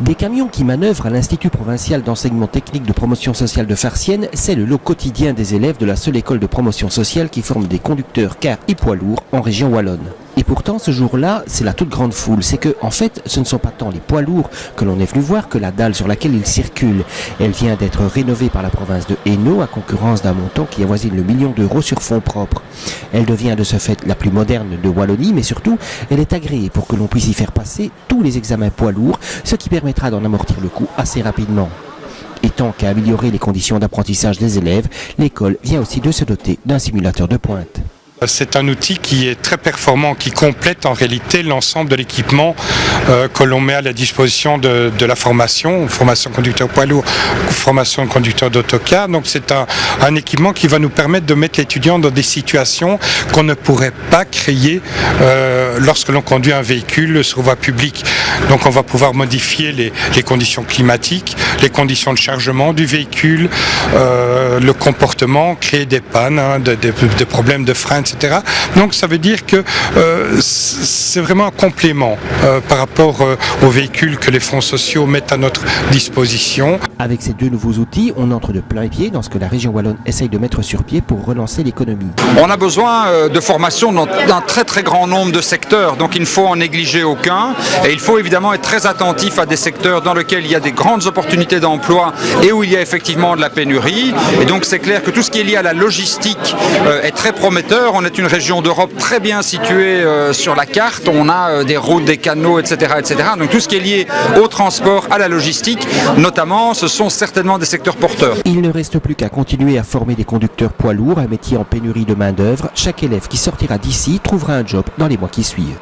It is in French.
Des camions qui manœuvrent à l'Institut provincial d'enseignement technique de promotion sociale de Farciennes, c'est le lot quotidien des élèves de la seule école de promotion sociale qui forme des conducteurs cars et poids lourds en région wallonne. Et pourtant, ce jour-là, c'est la toute grande foule. C'est que, en fait, ce ne sont pas tant les poids lourds que l'on est venu voir que la dalle sur laquelle ils circulent. Elle vient d'être rénovée par la province de Hainaut à concurrence d'un montant qui avoisine le million d'euros sur fonds propres. Elle devient de ce fait la plus moderne de Wallonie, mais surtout, elle est agréée pour que l'on puisse y faire passer tous les examens poids lourds, ce qui permettra d'en amortir le coût assez rapidement. Et tant qu'à améliorer les conditions d'apprentissage des élèves, l'école vient aussi de se doter d'un simulateur de pointe. C'est un outil qui est très performant, qui complète en réalité l'ensemble de l'équipement que l'on met à la disposition de la formation conducteur poids lourd, formation conducteur d'autocar. Donc c'est un équipement qui va nous permettre de mettre l'étudiant dans des situations qu'on ne pourrait pas créer lorsque l'on conduit un véhicule sur voie publique. Donc on va pouvoir modifier les conditions climatiques, les conditions de chargement du véhicule, le comportement, créer des pannes, des problèmes de frein, etc. Donc ça veut dire que c'est vraiment un complément par rapport aux véhicules que les fonds sociaux mettent à notre disposition. Avec ces deux nouveaux outils, on entre de plein pied dans ce que la région wallonne essaye de mettre sur pied pour relancer l'économie. On a besoin de formation dans un très très grand nombre de secteurs, donc il ne faut en négliger aucun et il faut évidemment être très attentif à des secteurs dans lesquels il y a des grandes opportunités d'emploi et où il y a effectivement de la pénurie. Et donc c'est clair que tout ce qui est lié à la logistique est très prometteur. On est une région d'Europe très bien située sur la carte, on a des routes, des canaux, etc., etc. Donc tout ce qui est lié au transport, à la logistique, notamment, ce sont certainement des secteurs porteurs. Il ne reste plus qu'à continuer à former des conducteurs poids lourds, un métier en pénurie de main-d'œuvre. Chaque élève qui sortira d'ici trouvera un job dans les mois qui suivent.